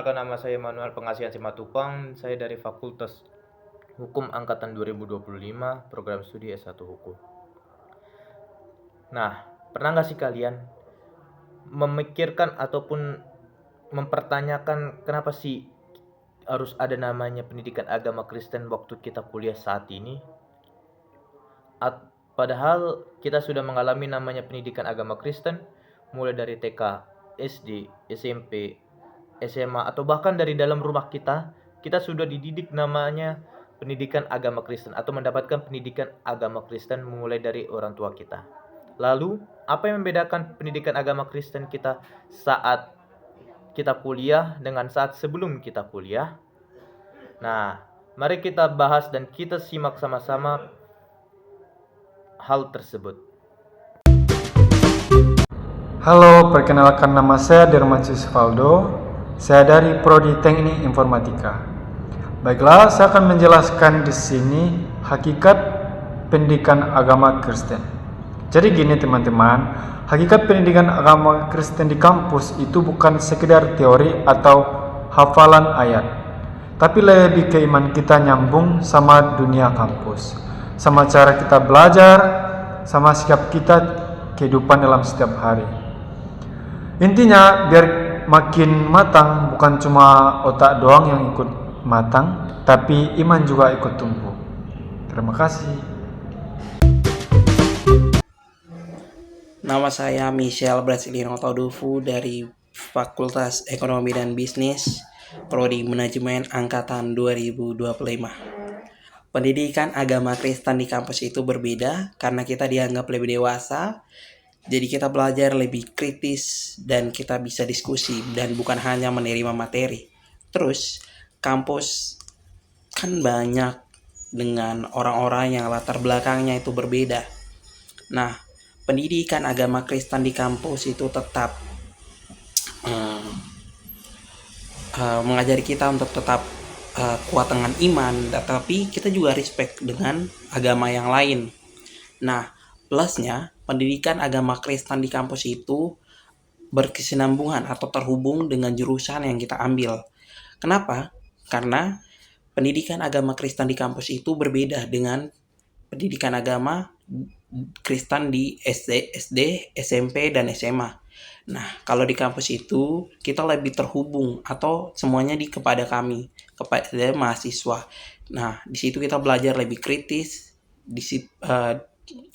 perkenalkan nama saya Manuel Pengasihan Simatupang. Saya dari Fakultas Hukum Angkatan 2025, Program Studi S1 Hukum. Nah, pernah nggak sih kalian memikirkan ataupun mempertanyakan kenapa sih harus ada namanya pendidikan agama Kristen waktu kita kuliah saat ini? Padahal kita sudah mengalami namanya pendidikan agama Kristen mulai dari TK, SD, SMP, SMA, atau bahkan dari dalam rumah kita sudah dididik namanya pendidikan agama Kristen atau mendapatkan pendidikan agama Kristen mulai dari orang tua kita. Lalu, apa yang membedakan pendidikan agama Kristen kita saat kita kuliah dengan saat sebelum kita kuliah? Nah, mari kita bahas dan kita simak sama-sama hal tersebut. Halo, perkenalkan nama saya Dermansyus Valdo. Saya dari Prodi Teknik Informatika. Baiklah, saya akan menjelaskan di sini hakikat pendidikan agama Kristen. Jadi gini teman-teman, hakikat pendidikan agama Kristen di kampus itu bukan sekedar teori atau hafalan ayat, tapi lebih ke iman kita nyambung sama dunia kampus, sama cara kita belajar, sama sikap kita kehidupan dalam setiap hari. Intinya biar makin matang, bukan cuma otak doang yang ikut matang, tapi iman juga ikut tumbuh. Terima kasih. Nama saya Michelle Brasilino Taudofu dari Fakultas Ekonomi dan Bisnis, Prodi Manajemen Angkatan 2025. Pendidikan agama Kristen di kampus itu berbeda karena kita dianggap lebih dewasa. Jadi kita belajar lebih kritis dan kita bisa diskusi dan bukan hanya menerima materi. Terus kampus kan banyak dengan orang-orang yang latar belakangnya itu berbeda. Nah, pendidikan agama Kristen di kampus itu tetap mengajari kita untuk tetap kuat dengan iman, tetapi kita juga respect dengan agama yang lain. Nah, plusnya pendidikan agama Kristen di kampus itu berkesinambungan atau terhubung dengan jurusan yang kita ambil. Kenapa? Karena pendidikan agama Kristen di kampus itu berbeda dengan pendidikan agama Kristen di SD, SMP, dan SMA. Nah, kalau di kampus itu kita lebih terhubung atau semuanya kepada kami, kepada mahasiswa. Nah, di situ kita belajar lebih kritis,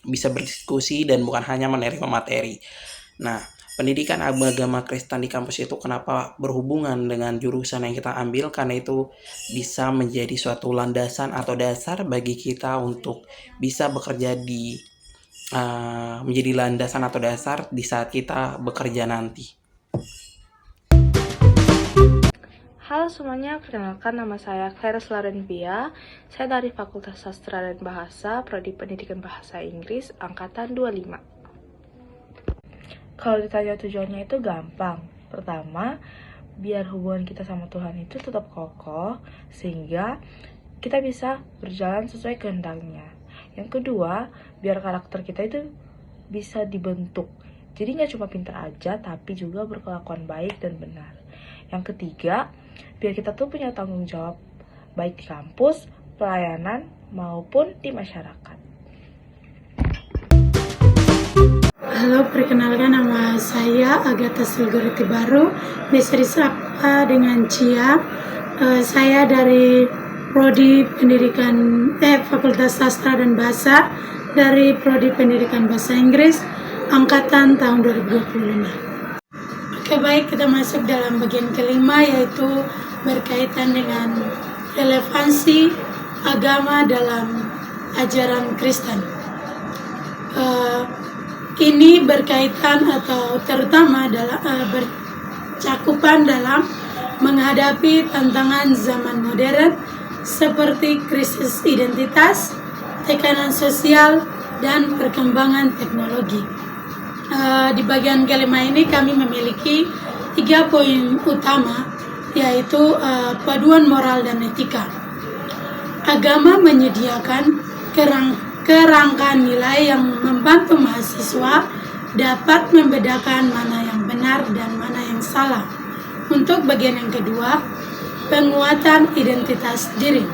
bisa berdiskusi dan bukan hanya menerima materi. Nah, pendidikan agama Kristen di kampus itu kenapa berhubungan dengan jurusan yang kita ambil? Karena itu bisa menjadi suatu landasan atau dasar bagi kita untuk bisa bekerja menjadi landasan atau dasar di saat kita bekerja nanti. Halo semuanya, perkenalkan nama saya Claires Larenbia. Saya dari Fakultas Sastra dan Bahasa, Prodi Pendidikan Bahasa Inggris, Angkatan 25. Kalau ditanya tujuannya itu gampang. Pertama, biar hubungan kita sama Tuhan itu tetap kokoh, sehingga kita bisa berjalan sesuai kehendaknya. Yang kedua, biar karakter kita itu bisa dibentuk. Jadi nggak cuma pintar aja, tapi juga berkelakuan baik dan benar. Yang ketiga, biar kita tuh punya tanggung jawab baik di kampus, pelayanan, maupun di masyarakat. Halo, perkenalkan nama saya Agatha Sulgoriti Baru, biasa disapa dengan Cia. Saya dari Prodi Fakultas Sastra dan Bahasa dari Prodi Pendidikan Bahasa Inggris Angkatan tahun 2025. Oke, baik, kita masuk dalam bagian kelima, yaitu berkaitan dengan relevansi agama dalam ajaran Kristen. Ini berkaitan atau terutama dalam bercakupan dalam menghadapi tantangan zaman modern seperti krisis identitas, tekanan sosial, dan perkembangan teknologi. Di bagian kelima ini kami memiliki 3 poin utama, yaitu paduan moral dan etika. Agama menyediakan kerangka nilai yang membantu mahasiswa dapat membedakan mana yang benar dan mana yang salah, Untuk bagian yang kedua, penguatan identitas diri.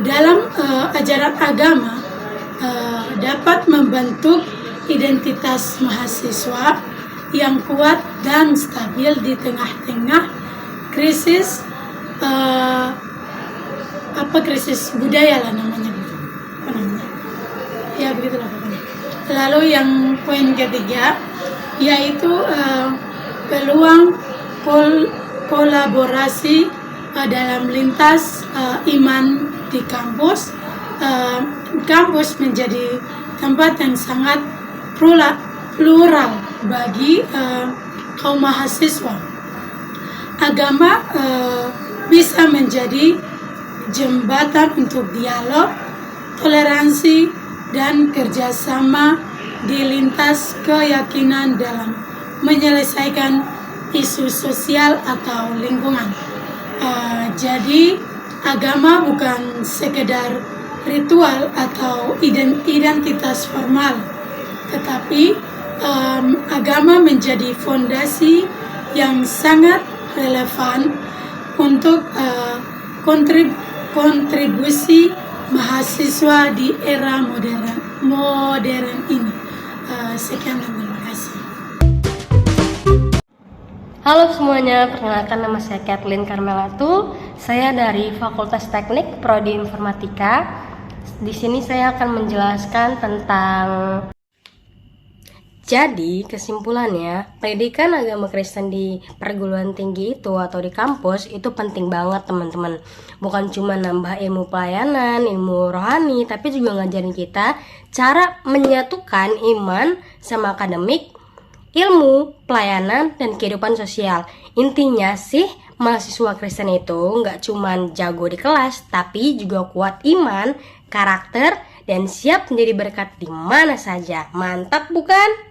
Dalam ajaran agama dapat membentuk identitas mahasiswa yang kuat dan stabil di tengah-tengah krisis krisis budaya lah namanya. Ya begitulah pokoknya. Lalu yang poin ketiga yaitu peluang kolaborasi dalam lintas iman di kampus. Kampus menjadi tempat yang sangat plural bagi kaum mahasiswa. Agama bisa menjadi jembatan untuk dialog, toleransi, dan kerjasama di lintas keyakinan dalam menyelesaikan isu sosial atau lingkungan. Jadi agama bukan sekedar ritual atau identitas formal, tetapi agama menjadi fondasi yang sangat relevan untuk kontribusi mahasiswa di era modern ini. Sekian dan terima kasih. Halo semuanya, perkenalkan nama saya Kathleen Carmelatu. Saya dari Fakultas Teknik Prodi Informatika. Di sini saya akan menjelaskan tentang. Jadi kesimpulannya, pendidikan agama Kristen di perguruan tinggi itu atau di kampus itu penting banget teman-teman. Bukan cuma nambah ilmu pelayanan, ilmu rohani, tapi juga ngajarin kita cara menyatukan iman sama akademik, ilmu, pelayanan, dan kehidupan sosial. Intinya sih, mahasiswa Kristen itu nggak cuma jago di kelas, tapi juga kuat iman, karakter, dan siap menjadi berkat di mana saja. Mantap bukan?